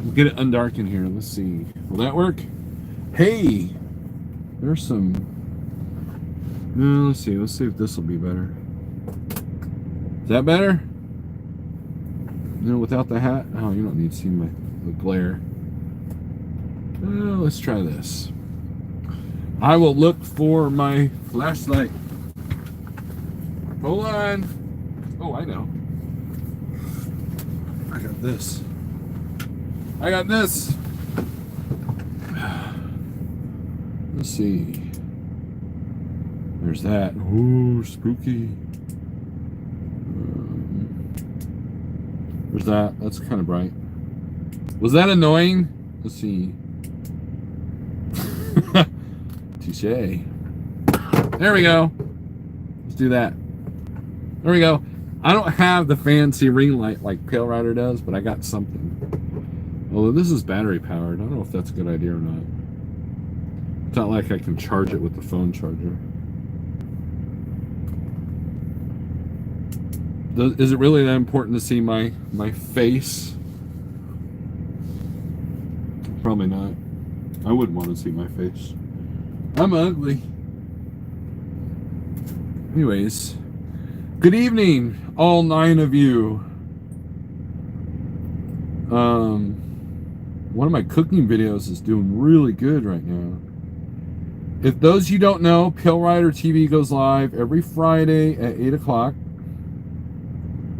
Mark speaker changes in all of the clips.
Speaker 1: We'll get it undark in here. Let's see. Will that work? Hey, there's some. No, let's see. Let's see if this will be better. Is that better? No, without the hat? Oh, you don't need to see the glare. Let's try this. I will look for my flashlight. Hold on. Oh, I know. I got this. I got this. Let's see. There's that. Ooh, spooky. There's that. That's kind of bright. Was that annoying? Let's see. Touche. There we go. Let's do that. There we go. I don't have the fancy ring light like PALERIDER does, but I got something. Although this is battery powered. I don't know if that's a good idea or not. It's not like I can charge it with the phone charger. Is it really that important to see my face? Probably not. I wouldn't want to see my face. I'm ugly. Anyways, good evening, all 9 of you. One of my cooking videos is doing really good right now. If those of you don't know, PALERIDER TV goes live every Friday at 8 o'clock.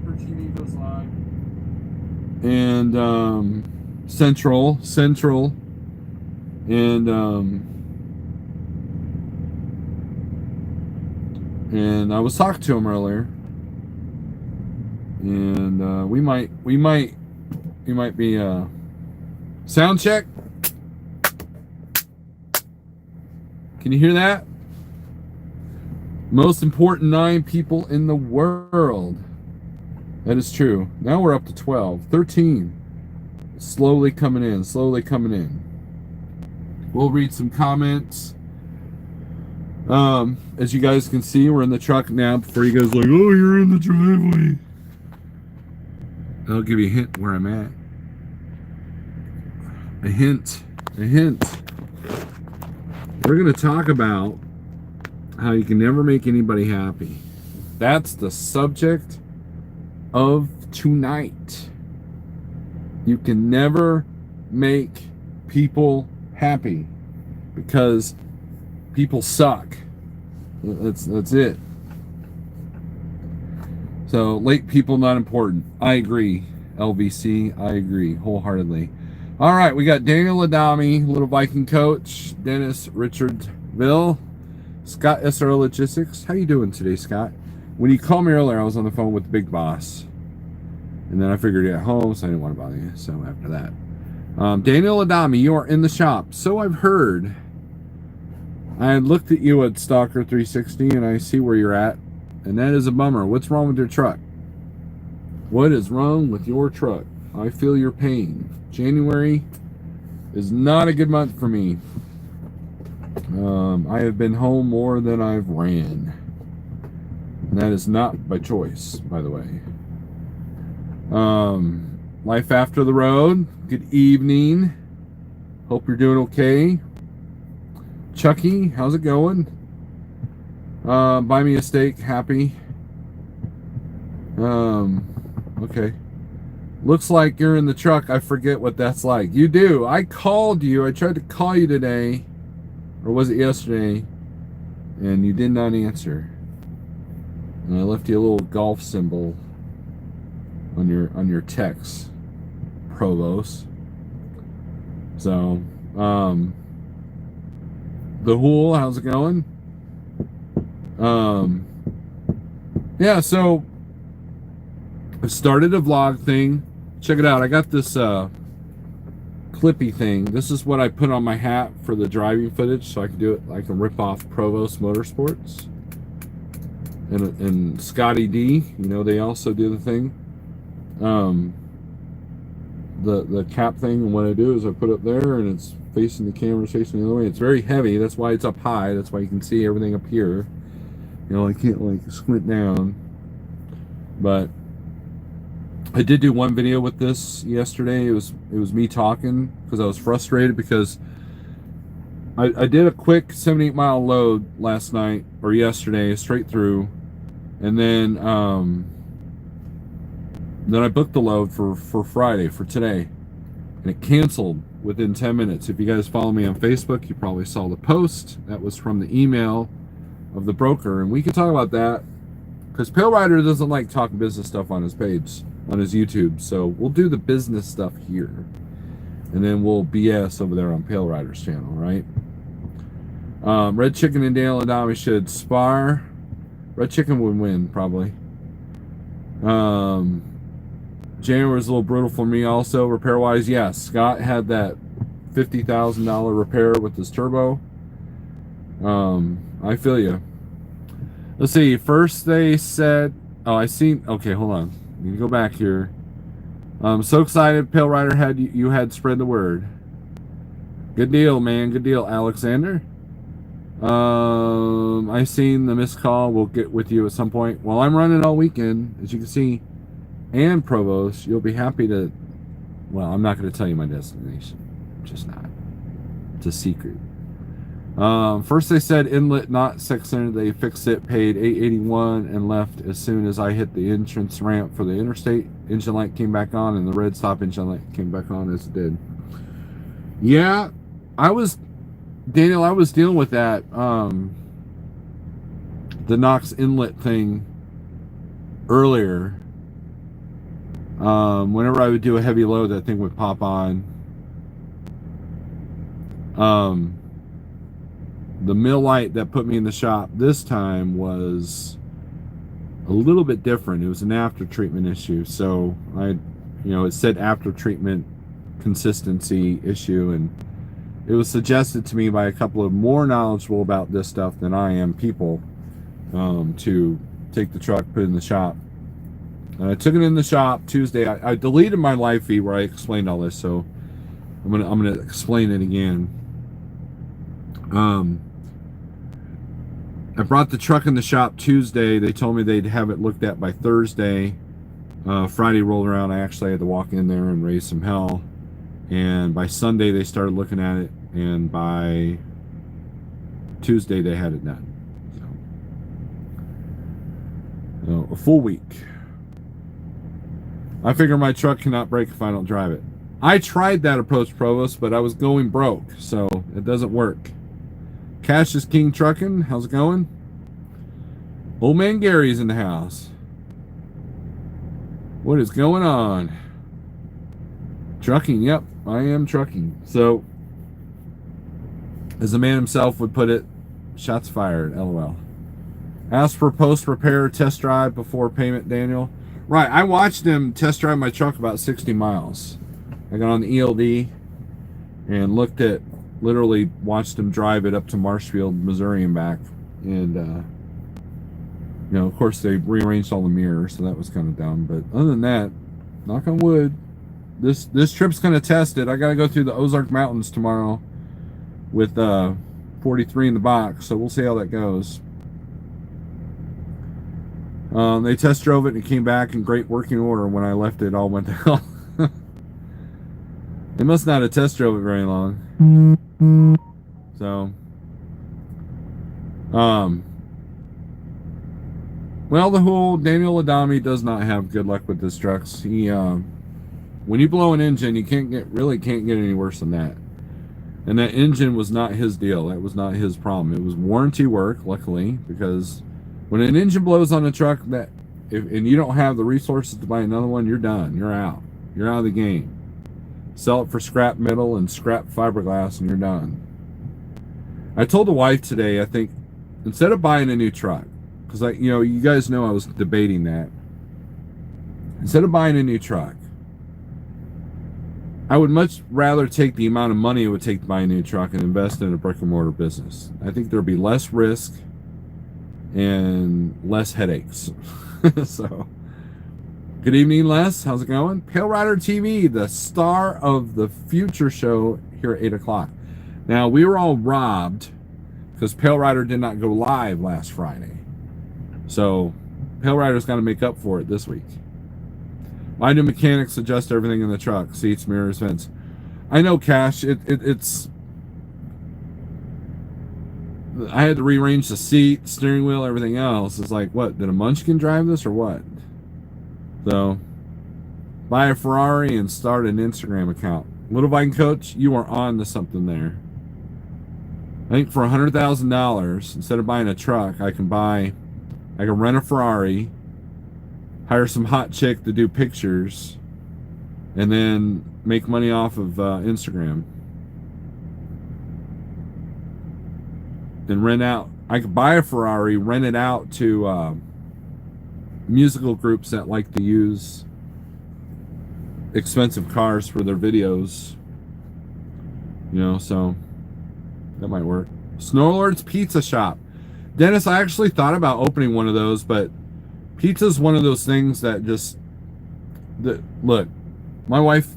Speaker 1: TV goes live. And Central. And I was talking to him earlier. And we might be sound check. Can you hear that? Most important 9 people in the world. That is true. Now we're up to 12. 13. Slowly coming in. We'll read some comments. As you guys can see, we're in the truck now before you guys are like, oh, you're in the driveway. I'll give you a hint where I'm at. A hint. We're going to talk about how you can never make anybody happy. That's the subject of tonight. You can never make people happy because people suck. That's it. So late people not important. I agree. LVC, I agree wholeheartedly. All right, we got Daniel Adami, Little Viking Coach, Dennis Richardville, Scott SRO Logistics. How you doing today, Scott? When you called me earlier, I was on the phone with the big boss. And then I figured you're at home, so I didn't want to bother you. So after that. Daniel Adami, you are in the shop. So I've heard. I looked at you at Stalker 360, and I see where you're at. And that is a bummer. What's wrong with your truck? What is wrong with your truck? I feel your pain. January is not a good month for me. I have been home more than I've ran. And that is not by choice, by the way. Life after the road. Good evening. Hope you're doing okay. Chucky, how's it going? Buy me a steak. Happy. Okay. Looks like you're in the truck. I forget what that's like. You do. I called you. I tried to call you today. Or was it yesterday? And you did not answer. And I left you a little golf symbol on your text, Provost. So, the Hool, how's it going? Yeah, so I started a vlog thing. Check it out. I got this clippy thing. This is what I put on my hat for the driving footage, so I can do it. I can rip off Provost Motorsports and Scotty D. You know, they also do the thing. The cap thing, and what I do is I put it there, and it's facing the camera, facing the other way. It's very heavy. That's why it's up high. That's why you can see everything up here. You know, I can't like squint down. But I did do one video with this yesterday. It was me talking because I was frustrated because I did a quick 78-mile load last night or yesterday straight through, and then I booked the load for Friday, for today, and it canceled within 10 minutes. If you guys follow me on Facebook, you probably saw the post. That was from the email of the broker, and we can talk about that because PALERIDER doesn't like talking business stuff on his page, on his YouTube, so we'll do the business stuff here, and then we'll BS over there on PALERIDER's channel, right? Red Chicken and Daniel Adami should spar. Red Chicken would win, probably. January was a little brutal for me also, repair-wise. Yes, Scott had that $50,000 repair with his turbo. I feel you. Let's see. First they said... Oh, I seen... Okay, hold on. You can go back here. So excited. PALERIDER had you had spread the word. Good deal, man. Good deal, Alexander. I seen the missed call. We'll get with you at some point. Well, I'm running all weekend, as you can see. And Provost, you'll be happy to... Well, I'm not going to tell you my destination. Just not. It's a secret. First they said inlet not sectioned. They fixed it, paid $881, and left as soon as I hit the entrance ramp for the interstate. Engine light came back on, and the red stop engine light came back on as it did. Yeah, Daniel, I was dealing with that, the NOx inlet thing earlier. Whenever I would do a heavy load, that thing would pop on. The mill light that put me in the shop this time was a little bit different. It was an after treatment issue. So it said after treatment consistency issue, and it was suggested to me by a couple of more knowledgeable about this stuff than I am people, to take the truck, put it in the shop. And I took it in the shop Tuesday. I deleted my live feed where I explained all this, so I'm gonna explain it again. I brought the truck in the shop Tuesday. They told me they'd have it looked at by Thursday. Friday rolled around. I actually had to walk in there and raise some hell. And by Sunday they started looking at it, and by Tuesday they had it done. So, a full week. I figure my truck cannot break if I don't drive it. I tried that approach, Provost, but I was going broke, so it doesn't work. Cash is King Trucking. How's it going? Old man Gary's in the house. What is going on? Trucking, yep, I am trucking. So, as the man himself would put it, shots fired, LOL. Ask for post-repair test drive before payment, Daniel. Right, I watched him test drive my truck about 60 miles. I got on the ELD and literally watched him drive it up to Marshfield, Missouri and back. And, of course they rearranged all the mirrors, so that was kind of dumb. But other than that, knock on wood, this trip's going to test it. I got to go through the Ozark Mountains tomorrow with 43 in the box, so we'll see how that goes. They test drove it and it came back in great working order. When I left it, all went to hell. They must not have test drove it very long. So, well, the whole Daniel Adami does not have good luck with his trucks. He, when you blow an engine, you can't get any worse than that. And that engine was not his deal. That was not his problem. It was warranty work, luckily, because when an engine blows on a truck, and you don't have the resources to buy another one, you're done. You're out. You're out of the game. Sell it for scrap metal and scrap fiberglass, and you're done. I told the wife today, I think, instead of buying a new truck, because you guys know I was debating that. Instead of buying a new truck, I would much rather take the amount of money it would take to buy a new truck and invest in a brick and mortar business. I think there'd be less risk and less headaches. So, good evening, Les. How's it going? PALERIDER TV, the star of the future show here at 8 o'clock. Now, we were all robbed because PALERIDER did not go live last Friday. So, PALERIDER's got to make up for it this week. Why do mechanics adjust everything in the truck? Seats, mirrors, vents. I know, Cash. It's. I had to rearrange the seat, steering wheel, everything else. It's like, what? Did a munchkin drive this or what? So, buy a Ferrari and start an Instagram account. Little Viking Coach, you are on to something there. I think for $100,000, instead of buying a truck, I can rent a Ferrari, hire some hot chick to do pictures, and then make money off of Instagram. And rent out. I could buy a Ferrari, rent it out to musical groups that like to use expensive cars for their videos. You know, so that might work. Snowlord's Pizza Shop. Dennis, I actually thought about opening one of those, but pizza's one of those things that just... Look, my wife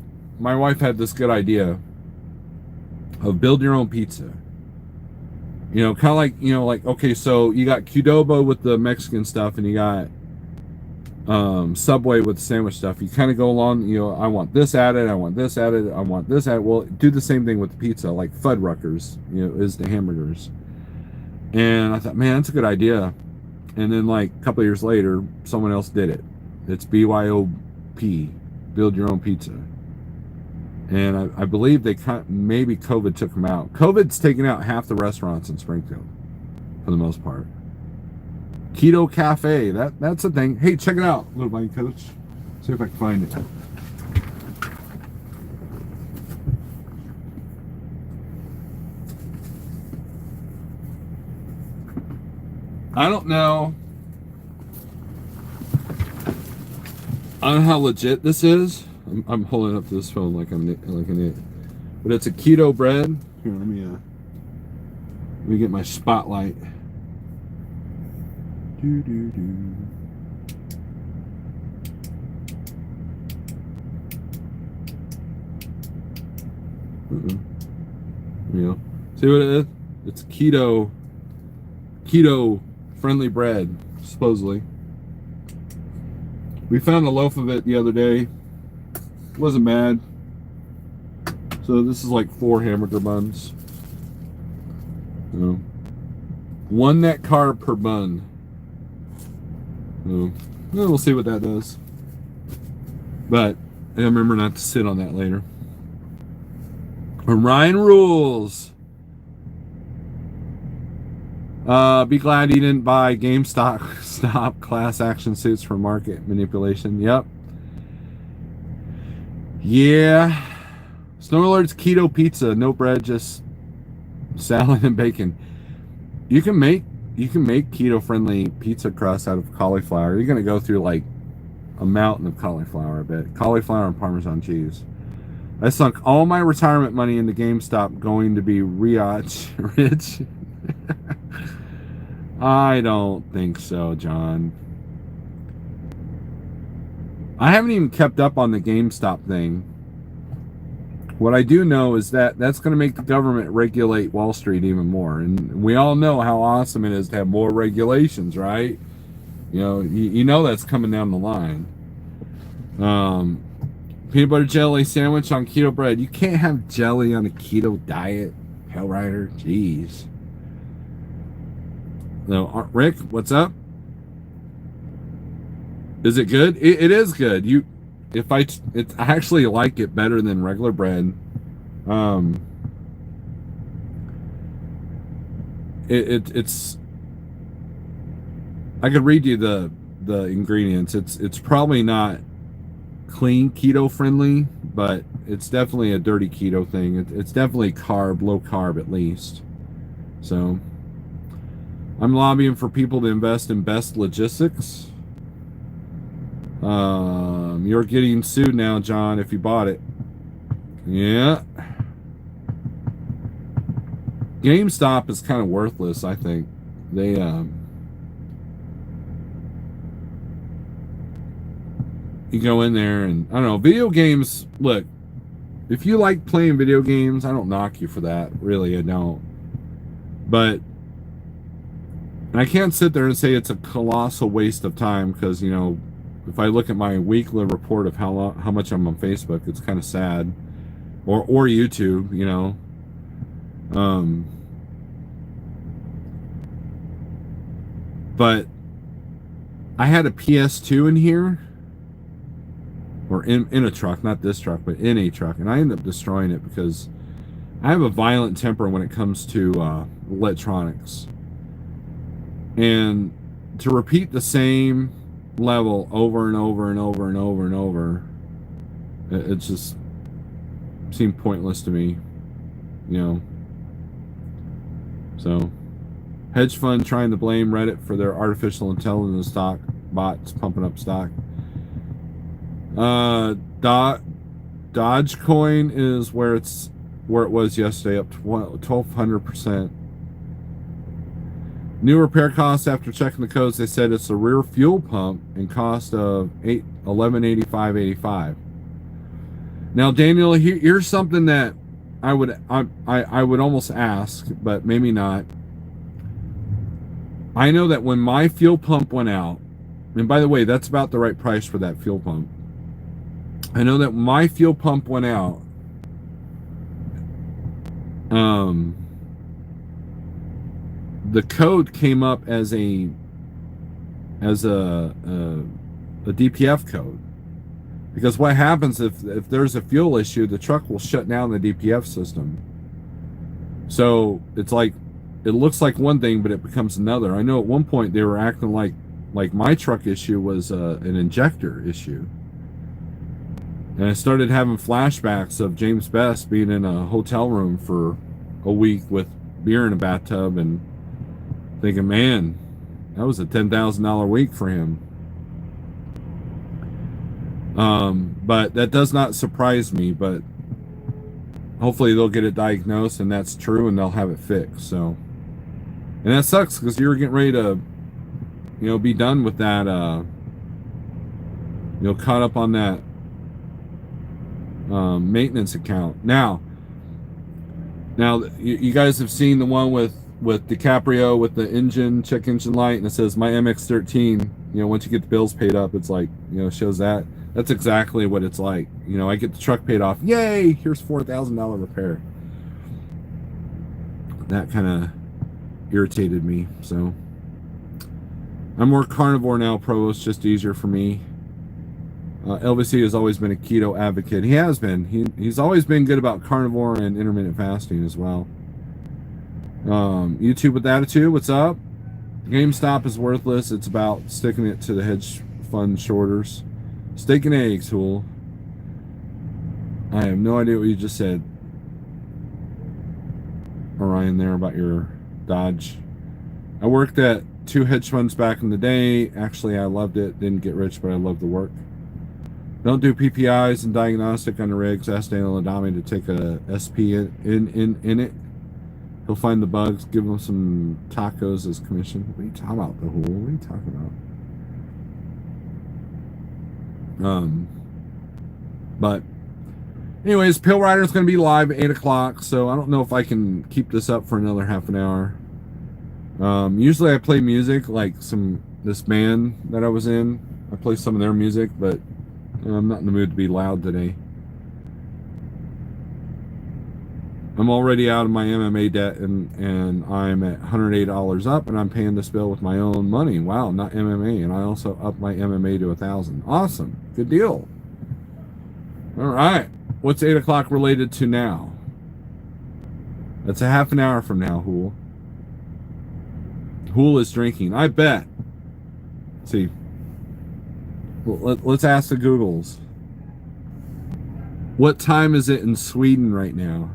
Speaker 1: had this good idea of build your own pizza. You know, kind of like, you know, like, okay, so you got Qdoba with the Mexican stuff, and you got Subway with the sandwich stuff. You kind of go along, you know, I want this added, I want this added, I want this added. Well, do the same thing with the pizza, like Fuddruckers, you know, is the hamburgers. And I thought, man, that's a good idea. And then, like, a couple of years later, someone else did it. It's BYOP, build your own pizza. And I believe maybe COVID took them out. COVID's taken out half the restaurants in Springfield, for the most part. Keto Cafe, that's a thing. Hey, check it out, Little Viking Coach. See if I can find it. I don't know how legit this is. I'm holding up to this phone like an idiot. But it's a keto bread. Here, let me get my spotlight. You know, see what it is? It's keto friendly bread, supposedly. We found a loaf of it the other day. Wasn't bad. So this is like 4 hamburger buns. You know, 1 net carb per bun. So, we'll see what that does. But I remember not to sit on that later. Ryan rules. Be glad he didn't buy GameStop stop class action suits for market manipulation. Yep. Yeah. Snowlord's keto pizza, no bread, just salad and bacon. You can make keto friendly pizza crust out of cauliflower. You're gonna go through like a mountain of cauliflower, I bet. Cauliflower and Parmesan cheese. I sunk all my retirement money into GameStop going to be rich. I don't think so, John. I haven't even kept up on the GameStop thing. What I do know is that that's going to make the government regulate Wall Street even more. And we all know how awesome it is to have more regulations, right? You know, you know that's coming down the line. Peanut butter jelly sandwich on keto bread. You can't have jelly on a keto diet, Hellrider. Jeez. No, Rick, what's up? Is it good? It is good. I actually like it better than regular bread. It's. I could read you the ingredients. It's probably not clean keto friendly, but it's definitely a dirty keto thing. It's definitely low carb at least. So I'm lobbying for people to invest in Best Logistics. You're getting sued now, John, if you bought it. Yeah. GameStop is kind of worthless, I think. They you go in there and I don't know, video games, look, if you like playing video games, I don't knock you for that. Really, I don't. But I can't sit there and say it's a colossal waste of time because, you know, if I look at my weekly report of how much I'm on Facebook, it's kind of sad, or YouTube, you know. But I had a PS2 in here, or in a truck, not this truck, but in a truck, and I ended up destroying it because I have a violent temper when it comes to electronics. And to repeat the same level over and over and over and over and over, it just seemed pointless to me, you know. So, hedge fund trying to blame Reddit for their artificial intelligence stock bots pumping up stock. Dogecoin is where it was yesterday, up 1,200%. New repair costs after checking the codes, they said it's a rear fuel pump and cost of $1185.85. Now, Daniel, here's something that I would almost ask, but maybe not. I know that when my fuel pump went out, and by the way, that's about the right price for that fuel pump. I know that when my fuel pump went out, the code came up as a DPF code, because what happens if there's a fuel issue, the truck will shut down the DPF system. So it's like, it looks like one thing, but it becomes another. I know at one point they were acting like my truck issue was an injector issue, and I started having flashbacks of James Best being in a hotel room for a week with beer in a bathtub and thinking, man, that was a $10,000 week for him. But that does not surprise me, but hopefully they'll get it diagnosed and that's true and they'll have it fixed. So, and that sucks because you're getting ready to, you know, be done with that, you know, caught up on that maintenance account. Now you guys have seen the one with DiCaprio with the engine, check engine light, and it says my MX-13. You know, once you get the bills paid up, it's like, you know, shows that. That's exactly what it's like. You know, I get the truck paid off. Yay! Here's $4,000 repair. That kind of irritated me. So I'm more carnivore now, Provost. Just easier for me. LVC has always been a keto advocate. He has been. He's always been good about carnivore and intermittent fasting as well. YouTube with attitude, what's up? GameStop is worthless. It's about sticking it to the hedge fund shorters. Steak and eggs, Hool. I have no idea what you just said, Orion, there about your Dodge. I worked at 2 hedge funds back in the day. Actually, I loved it. Didn't get rich, but I loved the work. Don't do PPIs and diagnostic on the rigs. Ask Daniel Adami to take a SP in it. He'll find the bugs. Give him some tacos as commission. What are you talking about, the Hool? What are you talking about? But anyways, Pale Rider is going to be live at 8 o'clock, so I don't know if I can keep this up for another half an hour. Usually I play music, like this band that I was in. I play some of their music, but I'm not in the mood to be loud today. I'm already out of my MMA debt, and I'm at $108 up, and I'm paying this bill with my own money. Wow, not MMA, and I also upped my MMA to $1,000. Awesome, good deal. All right, what's 8 o'clock related to now? That's a half an hour from now, Hool. Hool is drinking, I bet. Let's see. Well, let's ask the Googles. What time is it in Sweden right now?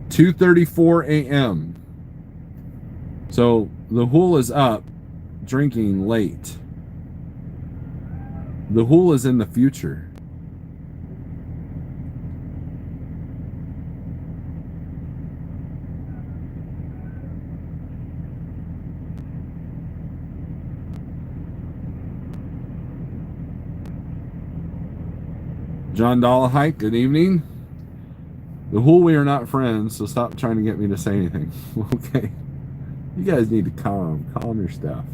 Speaker 1: 2:34 a.m. So the Hool is up, drinking late. The Hool is in the future. John Dollahite, good evening. The Hool, we are not friends, so stop trying to get me to say anything. Okay. You guys need to calm your stuff.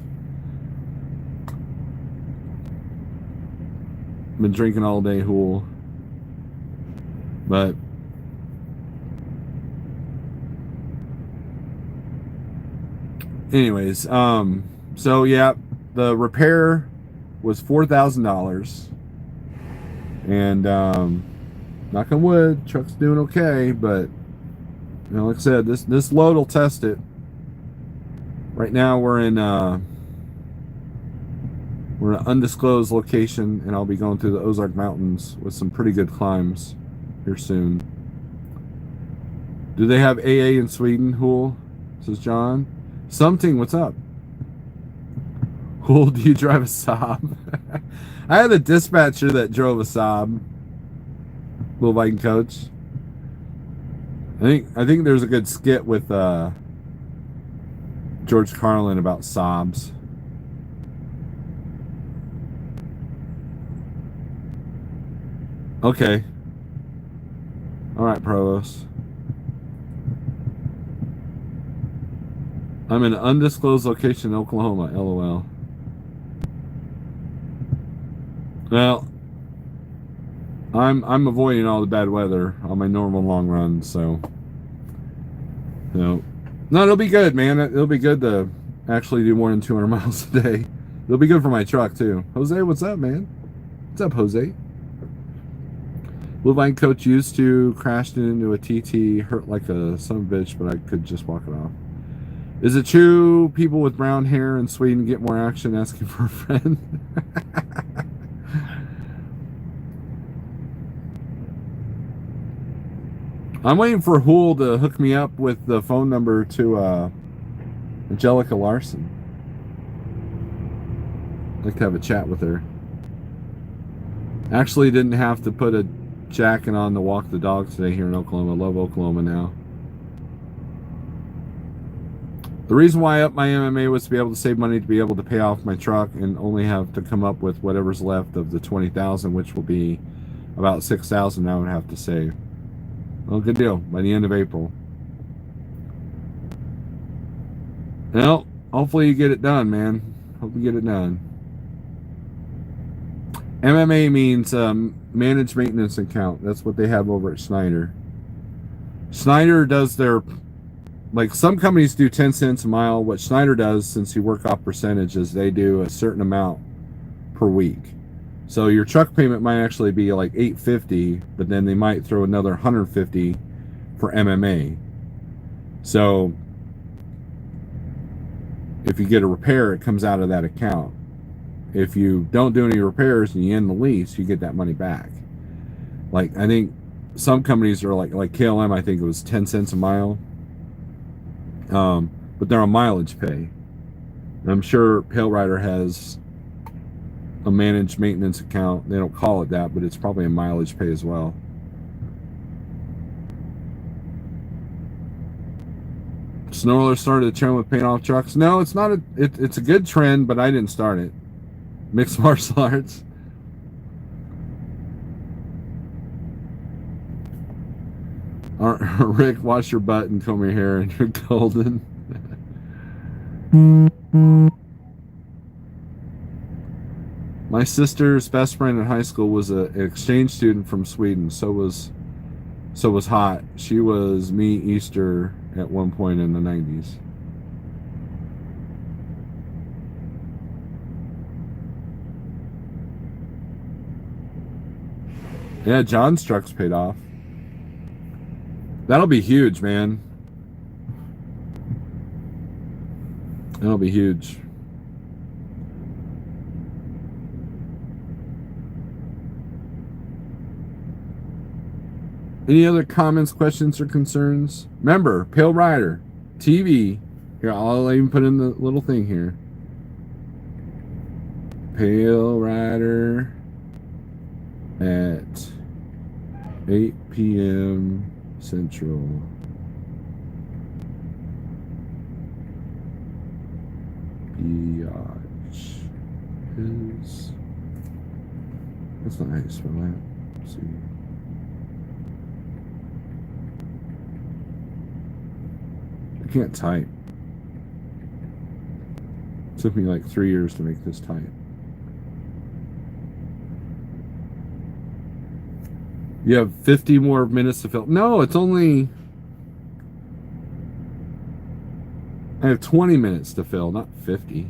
Speaker 1: Been drinking all day, Hool. But anyways, so yeah, the repair was $4,000, and knock on wood, truck's doing okay. But you know, like I said, this load will test it. Right now we're in an undisclosed location, and I'll be going through the Ozark Mountains with some pretty good climbs here soon. Do they have AA in Sweden, Hool? Says John. Something, what's up? Hool, do you drive a Saab? I had a dispatcher that drove a Saab. Little Viking coach. I think there's a good skit with George Carlin about Saabs. Okay. All right, Provost. I'm in an undisclosed location in Oklahoma. LOL. Well, I'm avoiding all the bad weather on my normal long run, so you know. No, it'll be good, man. It'll be good to actually do more than 200 miles a day. It'll be good for my truck too. Jose, what's up, man? What's up, Jose? Blue Vine coach used to crashed into a TT, hurt like a son of a bitch, but I could just walk it off. Is it true people with brown hair in Sweden get more action asking for a friend? I'm waiting for Hool to hook me up with the phone number to Angelica Larson. I'd like to have a chat with her. Actually didn't have to put a jacket on to walk the dog today here in Oklahoma. Love Oklahoma now. The reason why I upped my MMA was to be able to save money to be able to pay off my truck and only have to come up with whatever's left of the $20,000, which will be about $6,000 I would have to save. Well, good deal. By the end of April. Well, hopefully you get it done, man. Hope you get it done. MMA means managed maintenance account. That's what they have over at Schneider. Schneider does their, like some companies do 10 cents a mile. What Schneider does, since you work off percentages, they do a certain amount per week. So your truck payment might actually be like $850, but then they might throw another $150 for MMA. So if you get a repair, it comes out of that account. If you don't do any repairs and you end the lease, you get that money back. Like I think some companies are like KLM, I think it was 10 cents a mile. But they're on mileage pay. I'm sure PALERIDER has a managed maintenance account. They don't call it that, but it's probably a mileage pay as well. Snorler started a trend with paying off trucks. No, it's not it's a good trend, but I didn't start it. Mixed martial arts. Rick, wash your butt and comb your hair and you're golden. My sister's best friend in high school was an exchange student from Sweden. So was Hot. She was me Easter at one point in the 90s. Yeah, John's truck's paid off. That'll be huge, man. That'll be huge. Any other comments, questions, or concerns? Remember, PALERIDER TV. Here, I'll even put in the little thing here. PALERIDER at 8 p.m. Central. Biatch is. That's not how you spell that. Let's see. I can't type. It took me like 3 years to make this type. You have 50 more minutes to fill. No, it's only... I have 20 minutes to fill, not 50.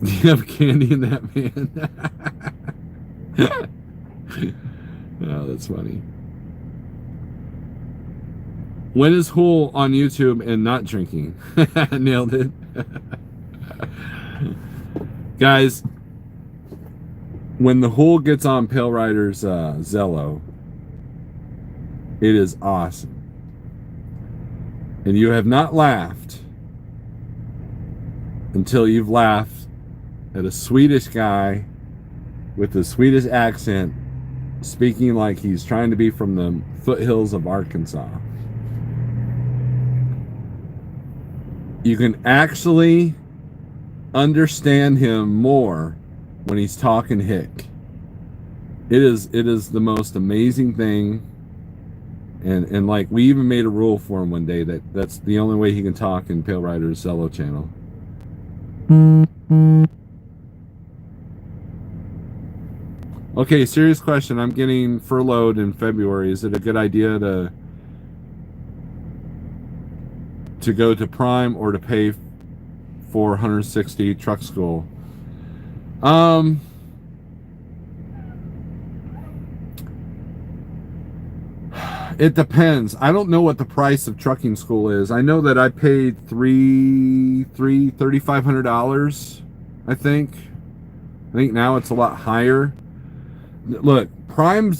Speaker 1: Do you have candy in that man? Oh, that's funny. When is Hool on YouTube and not drinking? Nailed it. Guys, when the Hool gets on Pale Rider's Zello, it is awesome. And you have not laughed until you've laughed at a Swedish guy with a Swedish accent speaking like he's trying to be from the foothills of Arkansas. You can actually understand him more when he's talking hick. It is the most amazing thing. And like, we even made a rule for him one day that's the only way he can talk in Pale Rider's Zello channel. Okay, serious question. I'm getting furloughed in February. Is it a good idea to go to Prime or to pay for 160 truck school? It depends. I don't know what the price of trucking school is. I know that I paid $3,500. I think now it's a lot higher. Look, Prime.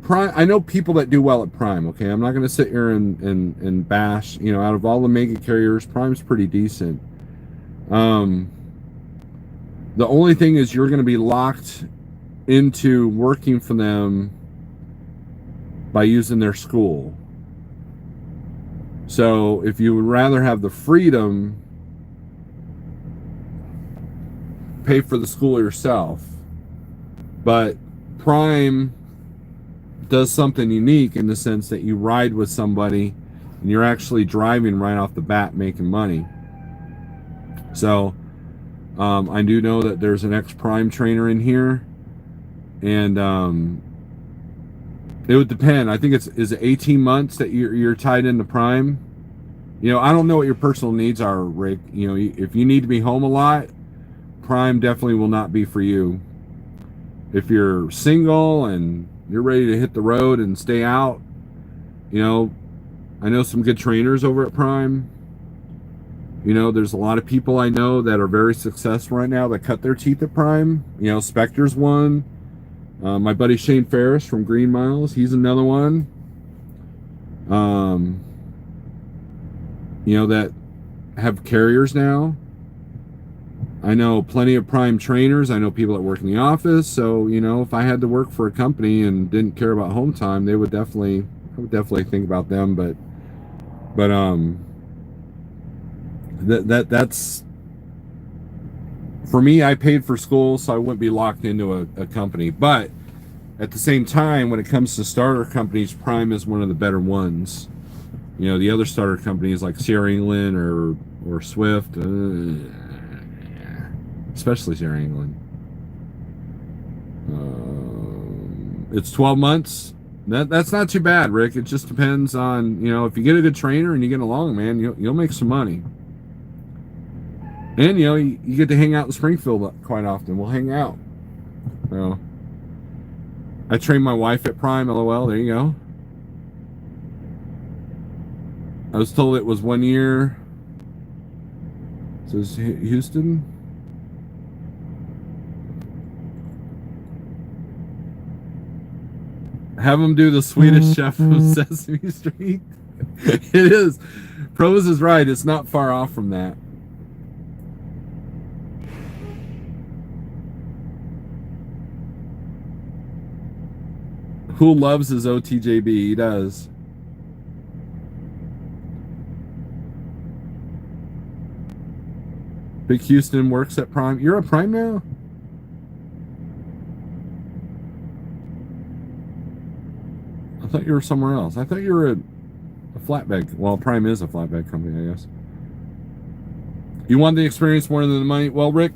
Speaker 1: I know people that do well at Prime. Okay, I'm not going to sit here and bash. You know, out of all the mega carriers, Prime's pretty decent. The only thing is you're going to be locked into working for them by using their school. So if you would rather have the freedom, pay for the school yourself. But Prime does something unique in the sense that you ride with somebody and you're actually driving right off the bat, making money. So I do know that there's an ex-Prime trainer in here, and it would depend. I think is it 18 months that you're tied into Prime. You know, I don't know what your personal needs are, Rick. You know, if you need to be home a lot, Prime definitely will not be for you. If you're single and you're ready to hit the road and stay out, you know, I know some good trainers over at Prime. You know, there's a lot of people I know that are very successful right now that cut their teeth at Prime. You know, Spectre's one. My buddy Shane Ferris from Green Miles, he's another one. You know, that have carriers now. I know plenty of Prime trainers. I know people that work in the office. So, you know, if I had to work for a company and didn't care about home time, I would definitely think about them. But that's for me. I paid for school, so I wouldn't be locked into a company. But at the same time, when it comes to starter companies, Prime is one of the better ones. You know, the other starter companies like Sierra England or Swift, especially Sierra England. It's 12 months. That's not too bad, Rick. It just depends on, you know, if you get a good trainer and you get along, man, you'll make some money. And, you know, you get to hang out in Springfield quite often. We'll hang out. You know, I trained my wife at Prime, LOL. There you go. I was told it was 1 year. Says Houston. Have them do the Swedish chef from Sesame Street. It is. Pros is right. It's not far off from that. Who loves his OTJB? He does. Big Houston works at Prime. You're at Prime now? I thought you were somewhere else. I thought you were a flatbed. Well, Prime is a flatbed company, I guess. You want the experience more than the money? Well, Rick,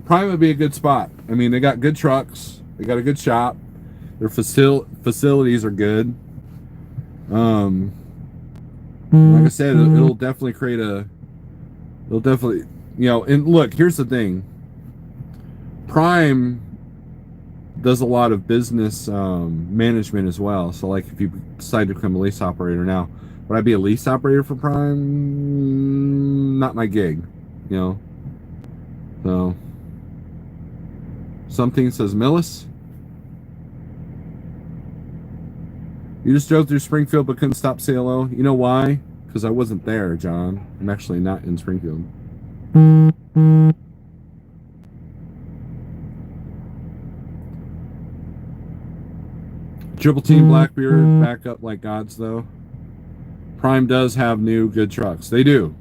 Speaker 1: Prime would be a good spot. I mean, they got good trucks. They got a good shop. Their facilities are good. Like I said, it'll definitely create a. It'll definitely, And look, here's the thing. Prime does a lot of business management as well. So, like, if you decide to become a lease operator now, would I be a lease operator for Prime? Not my gig, So, something says Millis. You just drove through Springfield but couldn't stop say hello. You know why? Because I wasn't there, John. I'm actually not in Springfield. Triple Team Blackbeard back up like gods, though. Prime does have new good trucks. They do.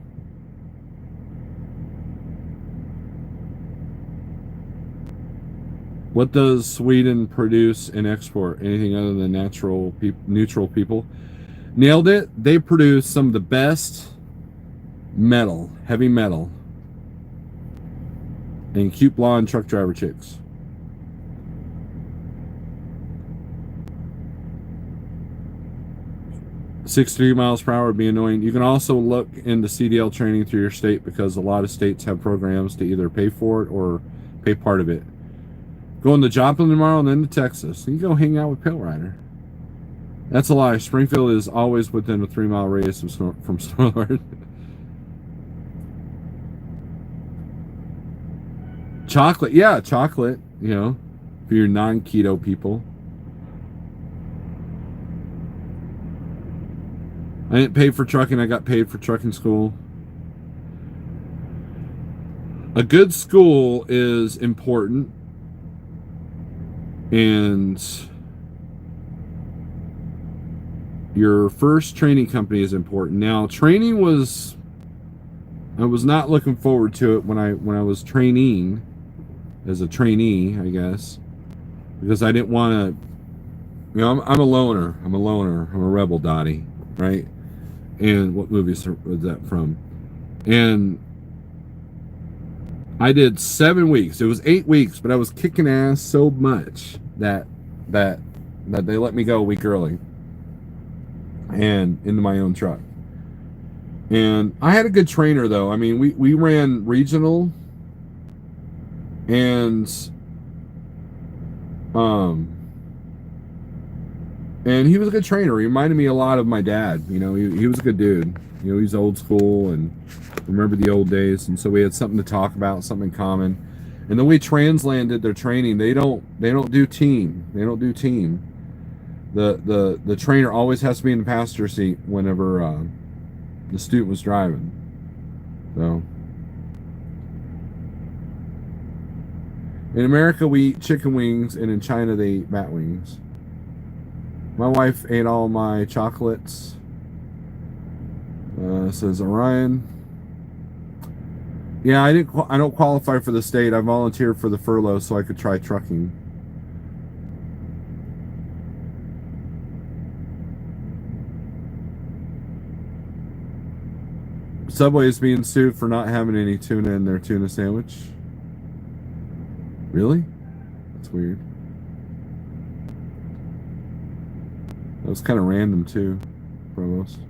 Speaker 1: What does Sweden produce and export? Anything other than neutral people? Nailed it. They produce some of the best metal, heavy metal, and cute blonde truck driver chicks. $63 miles per hour would be annoying. You can also look into CDL training through your state because a lot of states have programs to either pay for it or pay part of it. Going to Joplin tomorrow and then to Texas. You can go hang out with PALERIDER. That's a lie. Springfield is always within a 3-mile radius from Snowlord. Chocolate. Yeah, chocolate. For your non-keto people. I didn't pay for trucking. I got paid for trucking school. A good school is important. And your first training company is important. Now, training I was not looking forward to it when I was training as a trainee, I guess, because I didn't want to. I'm a loner. I'm a rebel, Dottie, right? And what movie was that from? And I did 7 weeks. It was 8 weeks, but I was kicking ass so much that they let me go a week early and into my own truck. And I had a good trainer, though. I mean, we ran regional, and he was a good trainer. He reminded me a lot of my dad. He was a good dude. He's old school and remember the old days. And so we had something to talk about, something in common. And the way Transland did their training, they don't do team. They don't do team. The trainer always has to be in the passenger seat whenever the student was driving. So in America we eat chicken wings, and in China they eat bat wings. My wife ate all my chocolates, says Orion. Yeah, I don't qualify for the state. I volunteered for the furlough so I could try trucking. Subway is being sued for not having any tuna in their tuna sandwich. Really? That's weird. That was kind of random too, Provost.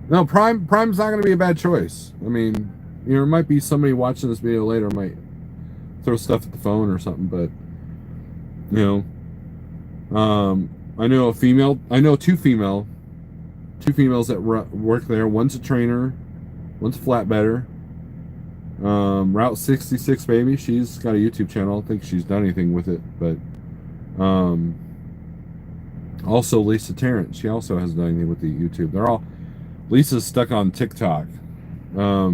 Speaker 1: No, Prime's not going to be a bad choice. I mean, there might be somebody watching this video later might throw stuff at the phone or something, but I know two females that work there. One's a trainer, one's a flatbedder. Route 66 baby, she's got a YouTube channel. I don't think she's done anything with it, but also Lisa Tarrant, she also hasn't done anything with the YouTube. They're all Lisa's stuck on TikTok. I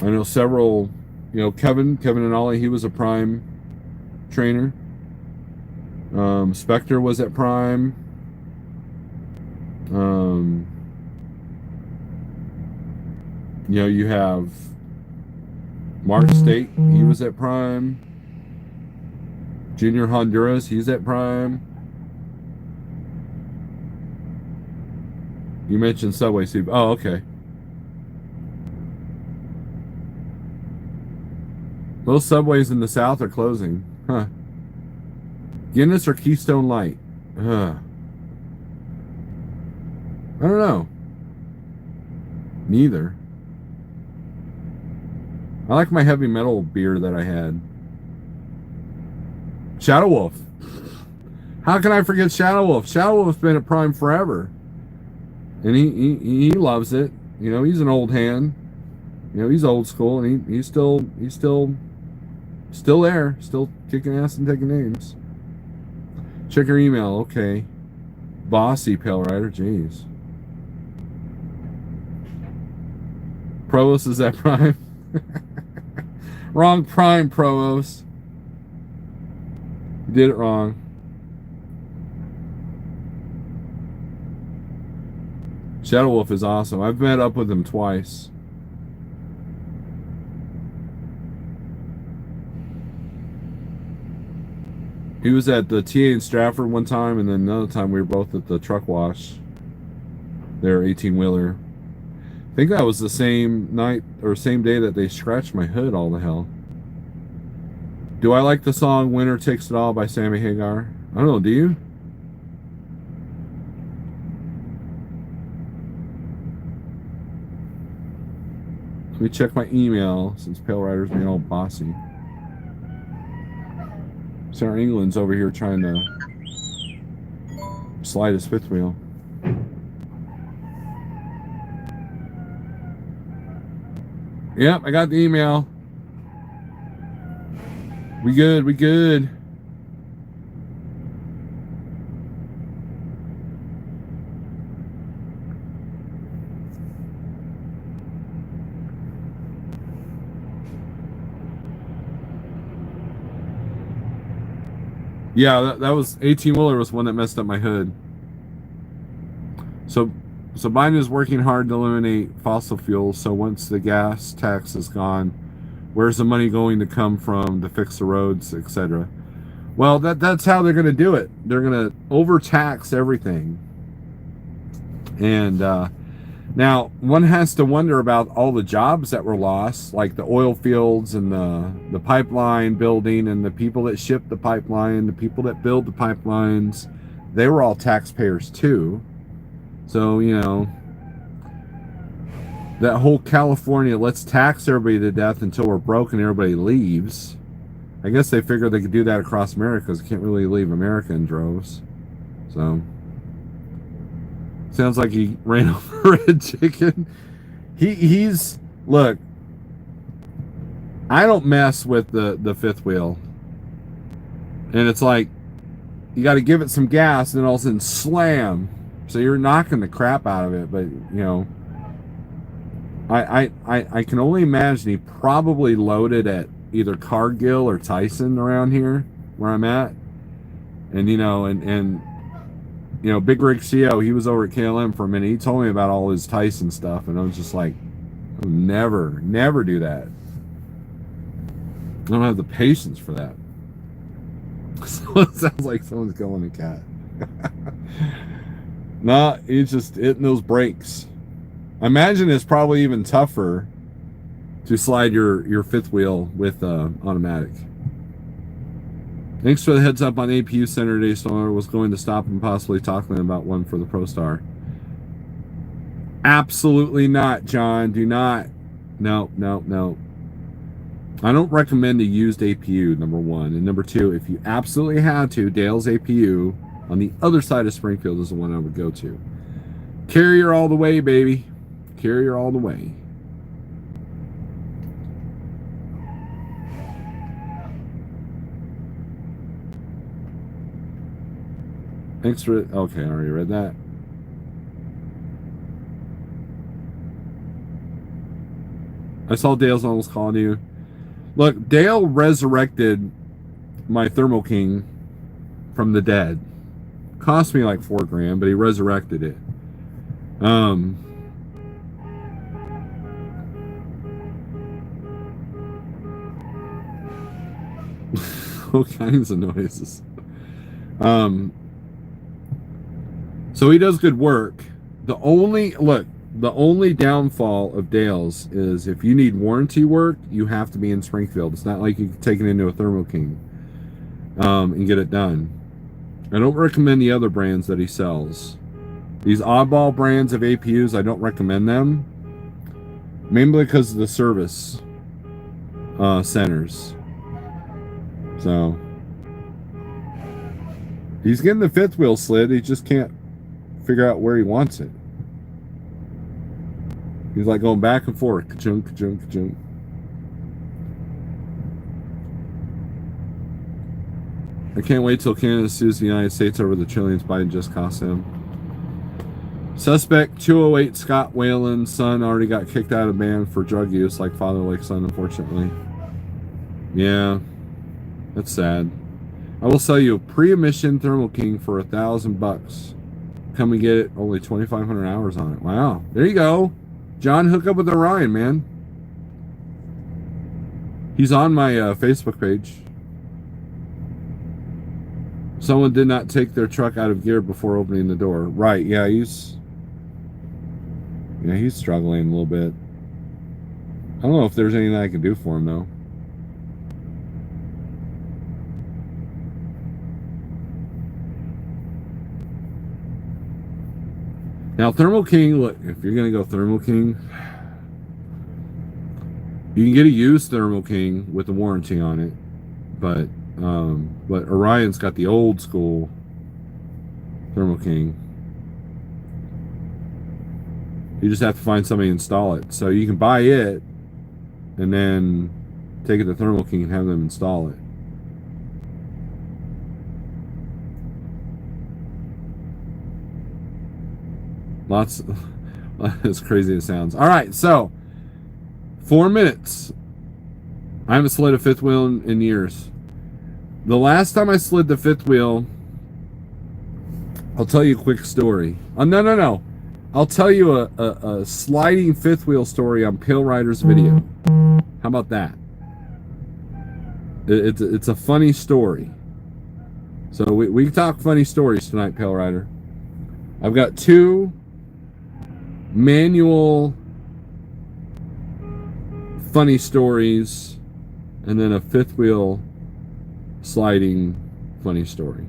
Speaker 1: know several, Kevin and Ollie, he was a Prime trainer. Spectre was at Prime. You have Mark State, he was at Prime. Junior Honduras, he's at Prime. You mentioned Subway soup. Oh, okay. Most Subways in the South are closing. Huh. Guinness or Keystone Light? Huh. I don't know. Neither. I like my heavy metal beer that I had. Shadow Wolf. How can I forget Shadow Wolf? Shadow Wolf's been at Prime forever. And he loves it. You know, he's an old hand. You know, he's old school, and he's still there, still kicking ass and taking names. Check your email, okay. Bossy PALERIDER, jeez. Provost is that Prime? Wrong Prime, Provost. You did it wrong. Shadow Wolf is awesome. I've met up with him twice. He was at the TA in Stratford one time, and then another time we were both at the truck wash. Their 18-wheeler. I think that was the same night or same day that they scratched my hood all the hell. Do I like the song Winner Takes It All by Sammy Hagar? I don't know, do you? Let me check my email since PALERIDER's being all bossy. Sarah England's over here trying to slide his fifth wheel. Yep, I got the email. We good, we good. Yeah, that was 18-wheeler was one that messed up my hood. So Biden is working hard to eliminate fossil fuels. So once the gas tax is gone, where's the money going to come from to fix the roads, etc.? Well, that's how they're going to do it. They're going to overtax everything. And now one has to wonder about all the jobs that were lost, like the oil fields and the pipeline building and the people that ship the pipeline, the people that build the pipelines. They were all taxpayers too. So, you know, that whole California, let's tax everybody to death until we're broke and everybody leaves. I guess they figured they could do that across America because they can't really leave America in droves. So, sounds like he ran over a chicken. He's, look, I don't mess with the fifth wheel. And it's like, you got to give it some gas and then all of a sudden slam. So you're knocking the crap out of it, but you know, I can only imagine he probably loaded at either Cargill or Tyson around here where I'm at, and you know, and you know, bigrigceo, he was over at KLM for a minute. He told me about all his Tyson stuff, and I was just like, I would never do that. I don't have the patience for that. So it sounds like someone's killing a cat. Nah, he's just hitting those brakes. I imagine it's probably even tougher to slide your fifth wheel with automatic. Thanks for the heads up on APU Center today, so I was going to stop and possibly talk to them about one for the ProStar. Absolutely not, John. Do not. No. I don't recommend a used APU, number one. And number two, if you absolutely had to, Dale's APU on the other side of Springfield is the one I would go to. Carrier all the way, baby. Carrier all the way. Thanks for it. Okay, I already read that. I saw Dale's almost calling you. Look, Dale resurrected my Thermo King from the dead. Cost me like $4,000, but he resurrected it. All kinds of noises. So he does good work, The only downfall of Dale's is if you need warranty work, you have to be in Springfield. It's not like you can take it into a Thermo King and get it done. I don't recommend the other brands that he sells. These oddball brands of APUs, I don't recommend them. Mainly because of the service centers. So he's getting the fifth wheel slid. He just can't figure out where he wants it. He's like going back and forth. Ka-chunk, ka-chunk, ka-chunk. I can't wait till Canada sues the United States over the trillions Biden just cost him. Suspect 208 Scott Whalen's son already got kicked out of band for drug use, like father, like son, unfortunately. Yeah, that's sad. I will sell you a pre-emission Thermo King for $1,000. Come and get it. Only 2,500 hours on it. Wow. There you go. John, hook up with Orion, man. He's on my Facebook page. Someone did not take their truck out of gear before opening the door. Right, yeah, he's struggling a little bit. I don't know if there's anything I can do for him, though. Now, Thermo King, look, if you're going to go Thermo King, you can get a used Thermo King with a warranty on it, but Orion's got the old school Thermo King. You just have to find somebody to install it. So you can buy it and then take it to Thermo King and have them install it. Lots, as crazy as it sounds. All right, so 4 minutes. I haven't slid a fifth wheel in years. The last time I slid the fifth wheel, I'll tell you a quick story. No. I'll tell you a sliding fifth wheel story on PALERIDER's video. How about that? It's a funny story. So we can talk funny stories tonight, PALERIDER. I've got 2 manual funny stories and then a fifth wheel sliding funny story.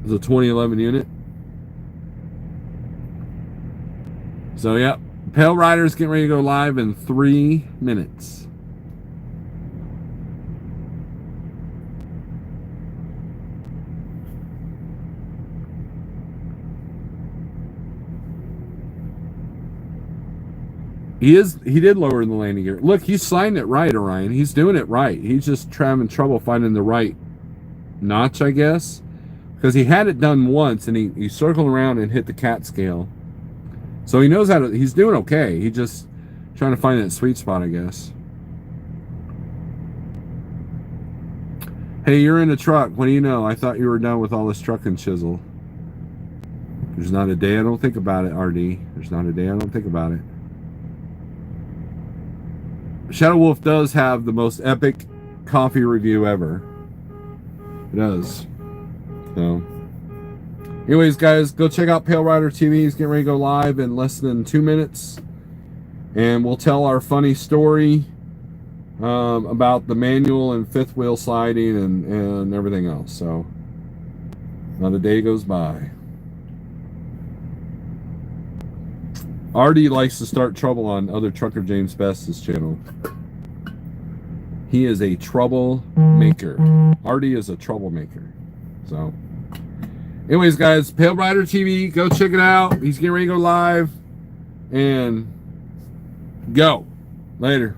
Speaker 1: It's a 2011 unit. So yeah, PALERIDER's getting ready to go live in 3 minutes. He did lower the landing gear. Look, he's sliding it right, Orion. He's doing it right. He's just having trouble finding the right notch, I guess. Because he had it done once, and he circled around and hit the cat scale. So he knows how to... He's doing okay. He's just trying to find that sweet spot, I guess. Hey, you're in a truck. What do you know? I thought you were done with all this truck and chisel. There's not a day I don't think about it, RD. There's not a day I don't think about it. Shadow Wolf does have the most epic coffee review ever. It does. So, anyways, guys, go check out PALERIDER TV. He's getting ready to go live in less than 2 minutes. And we'll tell our funny story about the manual and fifth wheel sliding and everything else. So, not a day goes by. RD likes to start trouble on other Trucker James Best's channel. He is a troublemaker. RD is a troublemaker. So, anyways, guys, PALERIDER TV, go check it out. He's getting ready to go live. And go. Later.